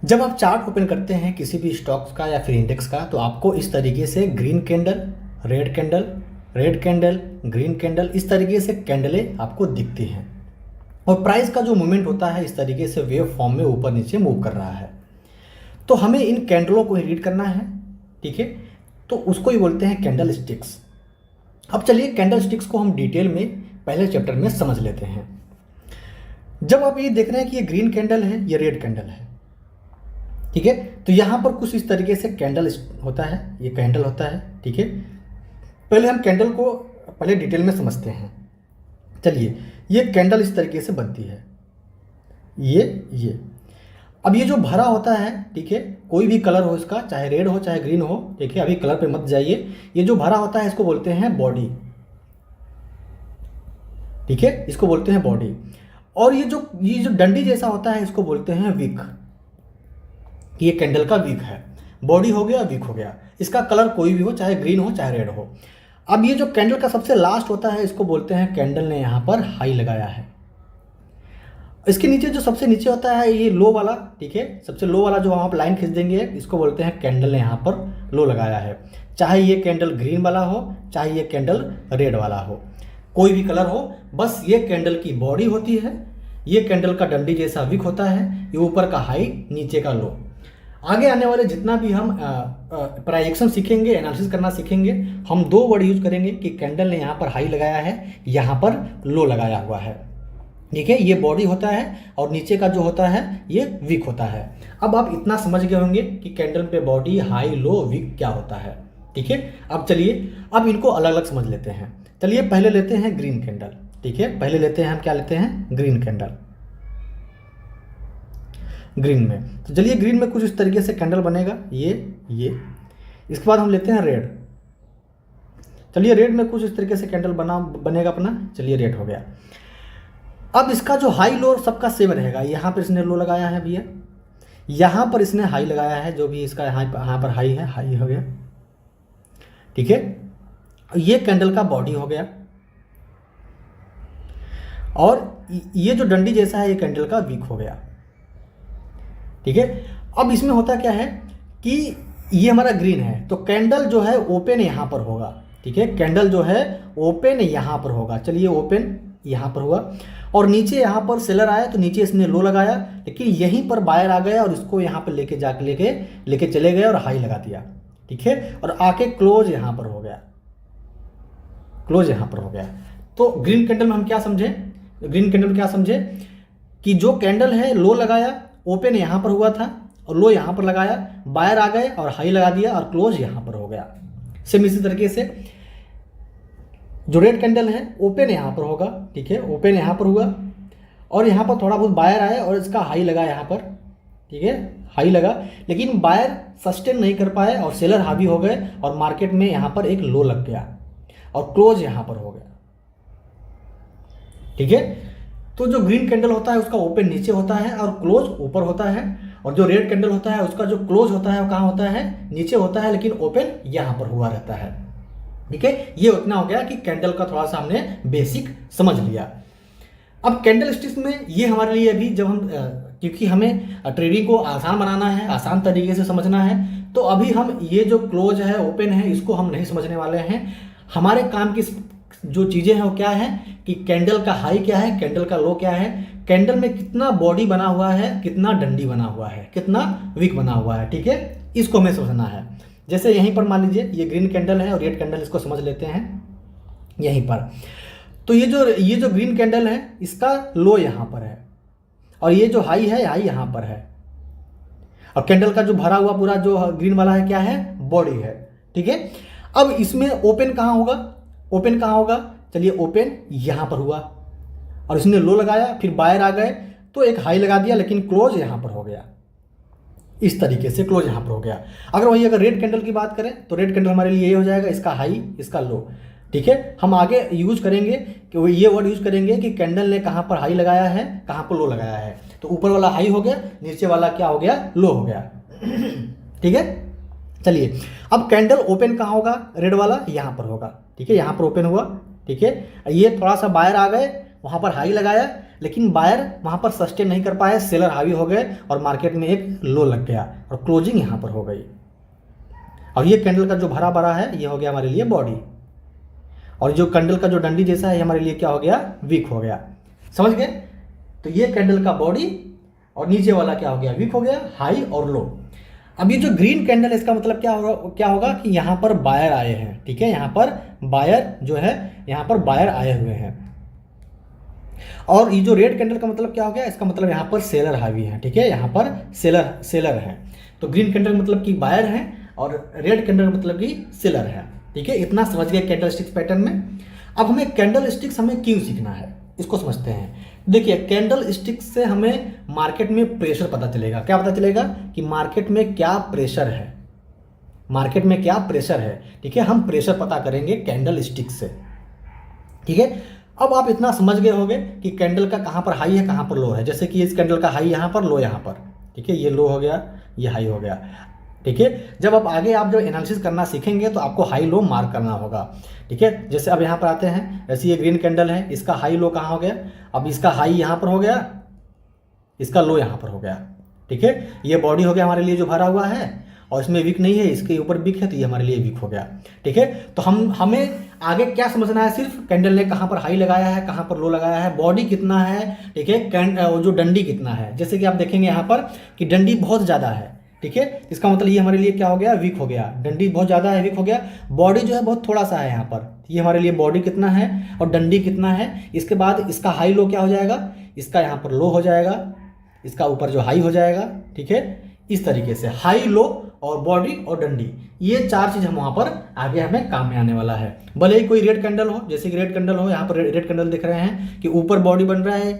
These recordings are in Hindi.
जब आप चार्ट ओपन करते हैं किसी भी स्टॉक्स का या फिर इंडेक्स का, तो आपको इस तरीके से green candle, red candle, red candle, green candle, इस तरीके से कैंडलें आपको दिखती हैं। और प्राइस का जो मूवमेंट होता है इस तरीके से वेव फॉर्म में ऊपर नीचे मूव कर रहा है। तो हमें इन कैंडलों को ही रीड करना है, ठीक है। तो उसको ही बोलते हैं कैंडल स्टिक्स। अब चलिए कैंडल स्टिक्स को हम डिटेल में पहले चैप्टर में समझ लेते हैं। जब आप ये देख रहे हैं कि ये ग्रीन कैंडल है, ये रेड कैंडल है, ठीक है, तो यहाँ पर कुछ इस तरीके से कैंडल होता है, ये कैंडल होता है, ठीक है। पहले हम कैंडल को पहले डिटेल में समझते हैं। चलिए, ये कैंडल इस तरीके से बनती है, ये अब ये जो भरा होता है, ठीक है, कोई भी कलर हो इसका, चाहे रेड हो चाहे ग्रीन हो, ठीक है, अभी कलर पे मत जाइए। ये जो भरा होता है इसको बोलते हैं बॉडी, ठीक है, इसको बोलते हैं बॉडी। और ये जो डंडी जैसा होता है इसको बोलते हैं विक। ये कैंडल का विक है, बॉडी हो गया, विक हो गया। इसका कलर कोई भी हो, चाहे ग्रीन हो चाहे रेड हो। अब ये जो कैंडल का सबसे लास्ट होता है इसको बोलते हैं कैंडल ने यहाँ पर हाई लगाया है। इसके नीचे जो सबसे नीचे होता है ये लो वाला, ठीक है, सबसे लो वाला जो वहाँ पर लाइन खींच देंगे इसको बोलते हैं कैंडल ने यहाँ पर लो लगाया है। चाहे ये कैंडल ग्रीन वाला हो चाहे ये कैंडल रेड वाला हो, कोई भी कलर हो, बस ये कैंडल की बॉडी होती है। ये कैंडल का डंडी जैसा विक होता है, ये ऊपर का हाई नीचे का लो। आगे आने वाले जितना भी हम प्राइजेक्शन सीखेंगे, एनालिसिस करना सीखेंगे, हम दो वर्ड यूज करेंगे कि कैंडल ने यहाँ पर हाई लगाया है, यहाँ पर लो लगाया हुआ है, ठीक है। ये बॉडी होता है और नीचे का जो होता है ये विक होता है। अब आप इतना समझ गए होंगे कि कैंडल पे बॉडी, हाई, लो, विक क्या होता है, ठीक है। अब चलिए, अब इनको अलग अलग समझ लेते हैं। चलिए पहले लेते हैं ग्रीन कैंडल, ठीक है, पहले लेते हैं हम क्या लेते हैं, ग्रीन कैंडल। ग्रीन में तो चलिए ग्रीन में कुछ इस तरीके से कैंडल बनेगा, ये। इसके बाद हम लेते हैं रेड। चलिए रेड में कुछ इस तरीके से कैंडल बनेगा अपना, चलिए रेड हो गया। अब इसका जो हाई लो सबका सेम रहेगा। यहाँ पर इसने लो लगाया है भैया, यहाँ पर इसने हाई लगाया है, जो भी इसका यहाँ पर हाई है, हाई हो गया, ठीक है। ये कैंडल का बॉडी हो गया और ये जो डंडी जैसा है ये कैंडल का विक हो गया, ठीक है। अब इसमें होता क्या है कि ये हमारा ग्रीन है तो कैंडल जो है ओपन यहाँ पर होगा, ठीक है, कैंडल जो है ओपन यहाँ पर होगा। चलिए ओपन यहाँ पर हुआ और नीचे यहाँ पर सेलर आया तो नीचे इसने लो लगाया, लेकिन यहीं पर बायर आ गया और इसको यहाँ पर लेके चले गए और हाई लगा दिया, ठीक है, और आके क्लोज यहाँ पर हो गया, क्लोज यहाँ पर हो गया। तो ग्रीन कैंडल में हम क्या समझे, ग्रीन कैंडल में क्या समझे कि जो कैंडल है लो लगाया, ओपन यहाँ पर हुआ था और लो यहाँ पर लगाया, बायर आ गए और हाई लगा दिया और क्लोज यहाँ पर हो गया। सेम इसी तरीके से जो रेड कैंडल है ओपन यहाँ पर होगा, ठीक है, ओपन यहाँ पर हुआ और यहाँ पर थोड़ा बहुत बायर आया और इसका हाई लगा यहाँ पर, ठीक है, हाई लगा, लेकिन बायर सस्टेन नहीं कर पाए और सेलर हावी हो गए और मार्केट में यहाँ पर एक लो लग गया और क्लोज यहाँ पर हो गया, ठीक है। तो जो ग्रीन कैंडल होता है उसका ओपन नीचे होता है और क्लोज ऊपर होता है, और जो रेड कैंडल होता है उसका जो क्लोज होता है वो कहाँ होता है, नीचे होता है, लेकिन ओपन यहाँ पर हुआ रहता है, ठीक है। ये उतना हो गया कि कैंडल का थोड़ा सा हमने बेसिक समझ लिया। अब कैंडल स्टिक्स में ये हमारे लिए अभी जब हम क्योंकि हमें ट्रेडिंग को आसान बनाना है, आसान तरीके से समझना है, तो अभी हम ये जो क्लोज है, ओपन है, इसको हम नहीं समझने वाले हैं। हमारे काम की जो चीज़ें हैं वो क्या है कि कैंडल का हाई क्या है, कैंडल का लो क्या है, कैंडल में कितना बॉडी बना हुआ है, कितना डंडी बना हुआ है, कितना विक बना हुआ है, ठीक है, इसको हमें समझना है। जैसे यहीं पर मान लीजिए ये ग्रीन कैंडल है और रेड कैंडल, इसको समझ लेते हैं यहीं पर। तो ये जो ग्रीन कैंडल है इसका लो यहाँ पर है और ये जो हाई है, हाई यहाँ पर है, और कैंडल का जो भरा हुआ पूरा जो ग्रीन वाला है क्या है, बॉडी है, ठीक है। अब इसमें ओपन कहाँ होगा, ओपन कहाँ होगा, चलिए ओपन यहाँ पर हुआ और इसने लो लगाया, फिर बायर आ गए तो एक हाई लगा दिया, लेकिन क्लोज यहाँ पर हो गया, इस तरीके से क्लोज यहाँ पर हो गया। अगर रेड कैंडल की बात करें तो रेड कैंडल हमारे लिए ये हो जाएगा, इसका हाई इसका लो, ठीक है। हम आगे यूज करेंगे कि वो ये वर्ड यूज करेंगे कि कैंडल ने कहाँ पर हाई लगाया है, कहाँ पर लो लगाया है। तो ऊपर वाला हाई हो गया, नीचे वाला क्या हो गया, लो हो गया, ठीक है। चलिए अब कैंडल ओपन कहाँ होगा, रेड वाला यहाँ पर होगा, ठीक है, यहाँ पर ओपन हुआ, ठीक है। ये थोड़ा सा बायर आ गए, वहाँ पर हाई लगाया, लेकिन बायर वहाँ पर सस्टेन नहीं कर पाए, सेलर हावी हो गए और मार्केट में एक लो लग गया और क्लोजिंग यहाँ पर हो गई। और ये कैंडल का जो भरा भरा है ये हो गया हमारे लिए बॉडी, और जो कैंडल का जो डंडी जैसा है ये हमारे लिए क्या हो गया, वीक हो गया। समझ गए? तो ये कैंडल का बॉडी और नीचे वाला क्या हो गया, वीक हो गया, हाई और लो। अब ये जो ग्रीन कैंडल है इसका मतलब क्या होगा कि यहाँ पर बायर आए हैं। ठीक है, यहाँ पर बायर जो है, यहाँ पर बायर आए हुए हैं। और ये जो रेड कैंडल का मतलब क्या हो गया, इसका मतलब यहाँ पर सेलर हावी है। ठीक है, यहाँ पर सेलर है। तो ग्रीन कैंडल मतलब कि बायर है और रेड कैंडल मतलब कि सेलर है। ठीक है, इतना समझ गए कैंडल स्टिक्स पैटर्न में। अब हमें कैंडल स्टिक्स हमें क्यों सीखना है इसको समझते हैं। देखिए, कैंडल स्टिक्स से हमें मार्केट में प्रेशर पता चलेगा। क्या पता चलेगा कि मार्केट में क्या प्रेशर है, मार्केट में क्या प्रेशर है। ठीक है, हम प्रेशर पता करेंगे कैंडल स्टिक्स से। ठीक है, अब आप इतना समझ गए होंगे कि कैंडल का कहाँ पर हाई है, कहाँ पर लो है। जैसे कि इस कैंडल का हाई यहाँ पर, लो यहाँ पर। ठीक है, ये लो हो गया, ये हाई हो गया। ठीक है, जब आप आगे आप जब एनालिसिस करना सीखेंगे तो आपको हाई लो मार्क करना होगा। ठीक है, जैसे अब यहाँ पर आते हैं, जैसे ये ग्रीन कैंडल है, इसका हाई लो कहाँ हो गया, अब इसका हाई यहाँ पर हो गया, इसका लो यहाँ पर हो गया। ठीक है, ये बॉडी हो गया हमारे लिए जो भरा हुआ है, और इसमें वीक नहीं है, इसके ऊपर वीक है, तो ये हमारे लिए वीक हो गया। ठीक है, तो हमें आगे क्या समझना है, सिर्फ कैंडल ने कहाँ पर हाई लगाया है, कहाँ पर लो लगाया है, बॉडी कितना है। ठीक है, जो डंडी कितना है, जैसे कि आप देखेंगे यहाँ पर कि डंडी बहुत ज़्यादा है। ठीक है, इसका मतलब ये हमारे लिए क्या हो गया, वीक हो गया। डंडी बहुत ज़्यादा है, वीक हो गया। बॉडी जो है बहुत थोड़ा सा है यहाँ पर, ये हमारे लिए बॉडी कितना है और डंडी कितना है। इसके बाद इसका हाई लो क्या हो जाएगा, इसका यहाँ पर लो हो जाएगा, इसका ऊपर जो हाई हो जाएगा। ठीक है, इस तरीके से हाई, लो और बॉडी और डंडी, ये चार चीज़ हम वहाँ पर आगे हमें काम में आने वाला है। भले ही कोई रेड कैंडल हो, जैसे कि रेड कैंडल हो, यहाँ पर रेड कैंडल दिख रहे हैं कि ऊपर बॉडी बन रहा है,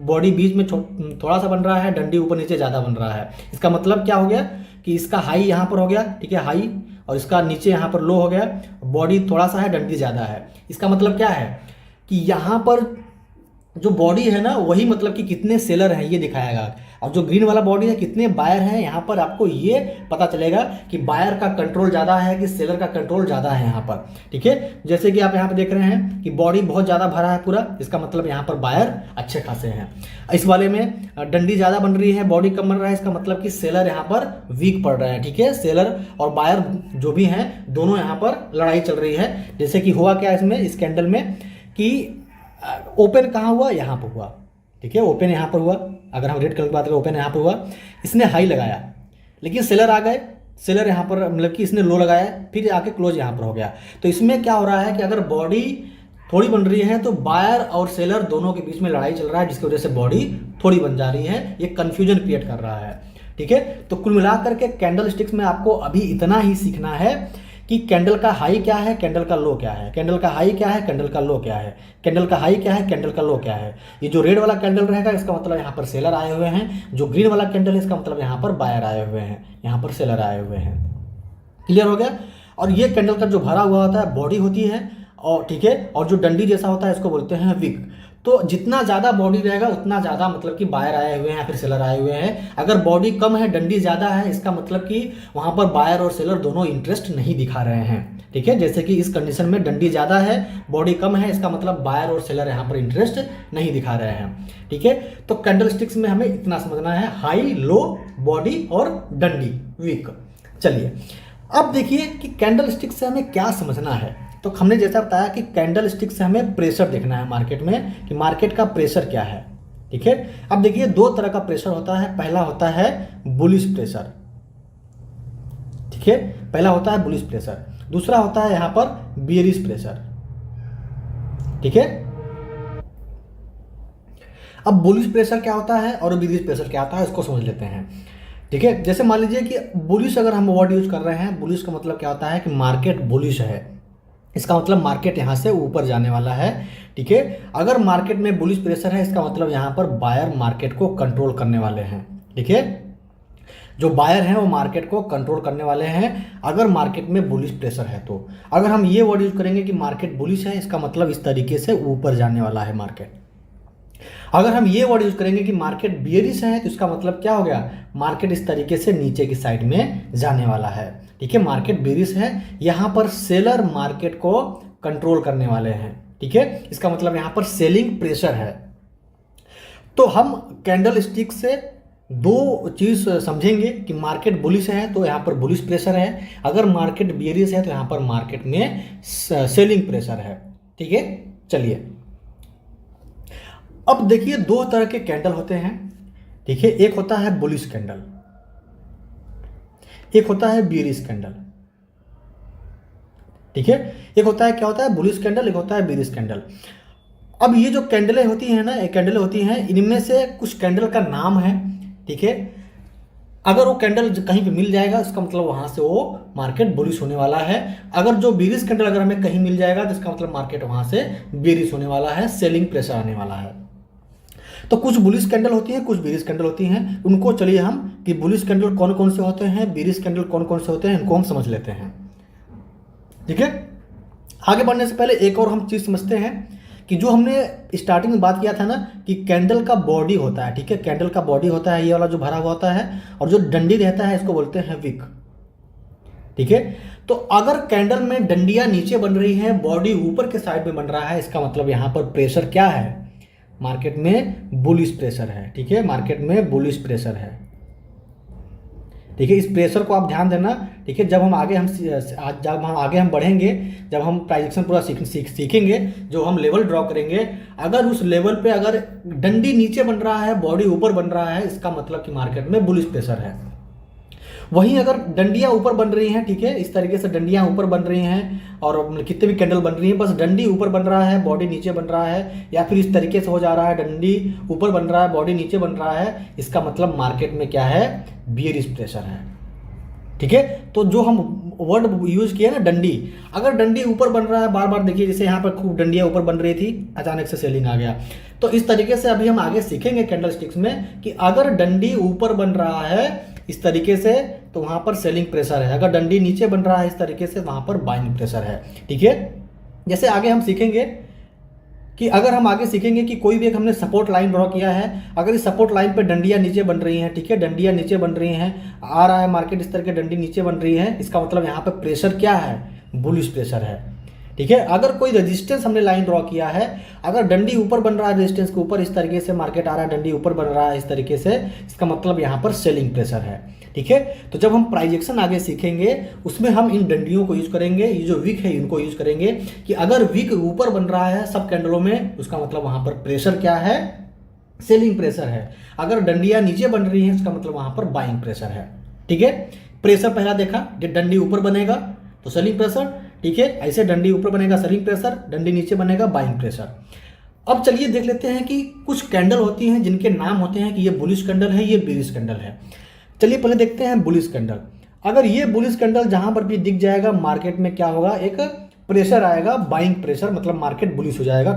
बॉडी बीच में थोड़ा सा बन रहा है, डंडी ऊपर नीचे ज़्यादा बन रहा है। इसका मतलब क्या हो गया कि इसका हाई यहाँ पर हो गया। ठीक है, हाई, और इसका नीचे यहाँ पर लो हो गया, बॉडी थोड़ा सा है, डंडी ज़्यादा है। इसका मतलब क्या है कि यहाँ पर जो बॉडी है ना, वही मतलब कि कितने सेलर हैं ये दिखाएगा। अब जो ग्रीन वाला बॉडी है, कितने बायर हैं, यहाँ पर आपको ये पता चलेगा कि बायर का कंट्रोल ज़्यादा है कि सेलर का कंट्रोल ज़्यादा है यहाँ पर। ठीक है, जैसे कि आप यहाँ पर देख रहे हैं कि बॉडी बहुत ज़्यादा भरा है पूरा, इसका मतलब यहाँ पर बायर अच्छे खासे हैं। इस वाले में डंडी ज़्यादा बन रही है, बॉडी कम बन रहा है, इसका मतलब कि सेलर यहाँ पर वीक पड़ रहे हैं। ठीक है, सेलर और बायर जो भी हैं, दोनों यहाँ पर लड़ाई चल रही है। जैसे कि हुआ क्या इसमें, इस कैंडल में कि ओपन कहाँ हुआ, यहाँ पर हुआ। ठीक है, ओपन यहाँ पर हुआ। अगर हम रेड कलर की बात करें, ओपन यहाँ पर हुआ, इसने हाई लगाया, लेकिन सेलर आ गए, सेलर यहाँ पर मतलब कि इसने लो लगाया, फिर आके क्लोज यहाँ पर हो गया। तो इसमें क्या हो रहा है कि अगर बॉडी थोड़ी बन रही है तो बायर और सेलर दोनों के बीच में लड़ाई चल रहा है, जिसकी वजह से बॉडी थोड़ी बन जा रही है, ये कन्फ्यूजन क्रिएट कर रहा है। ठीक है, तो कुल मिलाकर के कैंडल स्टिक्स में आपको अभी इतना ही सीखना है कि कैंडल का हाई क्या है, कैंडल का लो क्या है, कैंडल का हाई क्या है, कैंडल का लो क्या है, कैंडल का हाई क्या है, कैंडल का लो क्या है। ये जो रेड वाला कैंडल रहेगा इसका मतलब यहाँ पर सेलर आए हुए हैं, जो ग्रीन वाला कैंडल है इसका मतलब यहाँ पर बायर आए हुए हैं, यहाँ पर सेलर आए हुए हैं। क्लियर हो गया? और ये कैंडल का जो भरा हुआ होता है बॉडी होती है, और ठीक है, और जो डंडी जैसा होता है इसको बोलते हैं विक। तो जितना ज़्यादा बॉडी रहेगा उतना ज़्यादा मतलब कि बायर आए हुए हैं या फिर सेलर आए हुए हैं। अगर बॉडी कम है, डंडी ज़्यादा है, इसका मतलब कि वहाँ पर बायर और सेलर दोनों इंटरेस्ट नहीं दिखा रहे हैं। ठीक है, जैसे कि इस कंडीशन में डंडी ज़्यादा है, बॉडी कम है, इसका मतलब बायर और सेलर यहाँ पर इंटरेस्ट नहीं दिखा रहे हैं। ठीक है, तो कैंडल स्टिक्स में हमें इतना समझना है, हाई, लो, बॉडी और डंडी, वीक। चलिए अब देखिए कि कैंडल स्टिक से हमें क्या समझना है। तो हमने जैसा बताया कि कैंडल स्टिक से हमें प्रेशर देखना है मार्केट में, कि मार्केट का प्रेशर क्या है। ठीक है, अब देखिए दो तरह का प्रेशर होता है। पहला होता है बुलिश प्रेशर। ठीक है, पहला होता है बुलिश प्रेशर, दूसरा होता है यहां पर बेयरिश प्रेशर। ठीक है, अब बुलिश प्रेशर क्या होता है और बेयरिश प्रेशर क्या होता है इसको समझ लेते हैं। ठीक है, जैसे मान लीजिए कि बुलिश अगर हम वर्ड यूज कर रहे हैं, बुलिश का मतलब क्या होता है कि मार्केट बुलिश है, इसका मतलब मार्केट यहाँ से ऊपर जाने वाला है। ठीक है, अगर मार्केट में बुलिश प्रेशर है इसका मतलब यहाँ पर बायर मार्केट को कंट्रोल करने वाले हैं। ठीक है, जो बायर हैं वो मार्केट को कंट्रोल करने वाले हैं अगर मार्केट में बुलिश प्रेशर है। तो अगर हम ये वर्ड यूज करेंगे कि मार्केट बुलिश है, इसका मतलब इस तरीके से ऊपर जाने वाला है मार्केट। अगर हम ये वर्ड यूज करेंगे कि मार्केट बियरिश है, तो इसका मतलब क्या हो गया, मार्केट इस तरीके से नीचे की साइड में जाने वाला है। ठीक है, मार्केट बियरिश है, यहाँ पर सेलर मार्केट को कंट्रोल करने वाले हैं। ठीक है, इसका मतलब यहाँ पर सेलिंग प्रेशर है। तो हम कैंडल स्टिक से दो चीज़ समझेंगे कि मार्केट बुलिश है तो यहाँ पर बुलिश प्रेशर है, अगर मार्केट बियरिश है तो यहाँ पर मार्केट में सेलिंग प्रेशर है। ठीक है, चलिए अब देखिए दो तरह के कैंडल होते हैं। ठीक है, एक होता है बुलिश कैंडल, एक होता है बियरिश कैंडल। ठीक है, एक होता है क्या होता है बुलिश कैंडल, एक होता है बियरिश कैंडल। अब ये जो कैंडलें होती हैं ना, कैंडलें होती हैं, इनमें से कुछ कैंडल का नाम है। ठीक है, अगर वो कैंडल कहीं पे मिल जाएगा इसका मतलब वहां से वो मार्केट बुलिश होने वाला है। अगर जो बियरिश कैंडल अगर हमें कहीं मिल जाएगा तो इसका मतलब मार्केट वहां से बियरिश होने वाला है, सेलिंग प्रेशर आने वाला है। तो कुछ बुलिश कैंडल होती हैं, कुछ बियरिश कैंडल होती हैं। उनको चलिए हम कि बुलिश कैंडल कौन कौन से होते हैं, बियरिश कैंडल कौन कौन से होते हैं, इनको हम समझ लेते हैं। ठीक है, आगे बढ़ने से पहले एक और हम चीज समझते हैं कि जो हमने स्टार्टिंग में बात किया था ना कि कैंडल का बॉडी होता है। ठीक है, कैंडल का बॉडी होता है ये वाला जो भरा हुआ होता है, और जो डंडी रहता है इसको बोलते हैं विक। ठीक है, तो अगर कैंडल में डंडियां नीचे बन रही है, बॉडी ऊपर के साइड में बन रहा है, इसका मतलब यहां पर प्रेशर क्या है, मार्केट में बुलिश प्रेशर है। ठीक है, मार्केट में बुलिश प्रेशर है। ठीक है, इस प्रेशर को आप ध्यान देना। ठीक है, जब हम आगे हम बढ़ेंगे, जब हम प्राइजेक्शन पूरा सीखेंगे, जो हम लेवल ड्रॉ करेंगे, अगर उस लेवल पे अगर डंडी नीचे बन रहा है, बॉडी ऊपर बन रहा है, इसका मतलब कि मार्केट में बुलिश प्रेशर है। वहीं अगर डंडियां ऊपर बन रही हैं, ठीक है, इस तरीके से डंडियां ऊपर बन रही हैं और कितने भी कैंडल बन रही हैं, बस डंडी ऊपर बन रहा है, बॉडी नीचे बन रहा है, या फिर इस तरीके से हो जा रहा है, डंडी ऊपर बन रहा है, बॉडी नीचे बन रहा है, इसका मतलब मार्केट में क्या है, बियरिश प्रेशर है। ठीक है, तो जो हम वर्ड यूज किया ना डंडी, अगर डंडी ऊपर बन रहा है बार बार, देखिए जैसे यहाँ पर खूब डंडियां ऊपर बन रही थी, अचानक से सेलिंग आ गया। तो इस तरीके से अभी हम आगे सीखेंगे कैंडल स्टिक्स में कि अगर डंडी ऊपर बन रहा है इस तरीके से तो वहां पर सेलिंग प्रेशर है, अगर डंडी नीचे बन रहा है इस तरीके से वहां पर बाइंग प्रेशर है। ठीक है, जैसे आगे हम सीखेंगे कि अगर हम आगे सीखेंगे कि कोई भी एक हमने सपोर्ट लाइन ड्रॉ किया है, अगर इस सपोर्ट लाइन पे डंडियां नीचे बन रही हैं, ठीक है, डंडियां नीचे बन रही हैं, आ रहा है मार्केट इस तरह के डंडी नीचे बन रही है, इसका मतलब यहाँ पे प्रेशर क्या है, बुलिश प्रेशर है। ठीक है, अगर कोई रेजिस्टेंस हमने लाइन ड्रॉ किया है, अगर डंडी ऊपर बन रहा है रेजिस्टेंस के ऊपर, इस तरीके से मार्केट आ रहा है, डंडी ऊपर बन रहा है इस तरीके से, इसका मतलब यहाँ पर सेलिंग प्रेशर है। ठीक है, तो जब हम प्राइजेक्शन आगे सीखेंगे उसमें हम इन डंडियों को यूज करेंगे, ये जो विक है इनको यूज करेंगे कि अगर विक ऊपर बन रहा है सब कैंडलों में, उसका मतलब वहां पर प्रेशर क्या है, सेलिंग प्रेशर है। अगर डंडियां नीचे बन रही हैं इसका मतलब वहां पर बाइंग प्रेशर है। ठीक है, प्रेशर पहला देखा, डंडी ऊपर बनेगा तो सेलिंग प्रेशर। ठीक है, ऐसे डंडी ऊपर बनेगा सेलिंग प्रेशर, डंडी नीचे बनेगा बाइंग प्रेशर। अब चलिए देख लेते हैं कि कुछ कैंडल होती हैं जिनके नाम होते हैं कि ये बुलिश कैंडल है, ये बियरिश कैंडल है। चलिए पहले देखते हैं बुलिश कैंडल। अगर ये बुलिश कैंडल जहां पर भी दिख जाएगा मार्केट में क्या होगा, एक प्रेशर आएगा, बाइंग प्रेशर, मतलब मार्केट बुलिश हो जाएगा।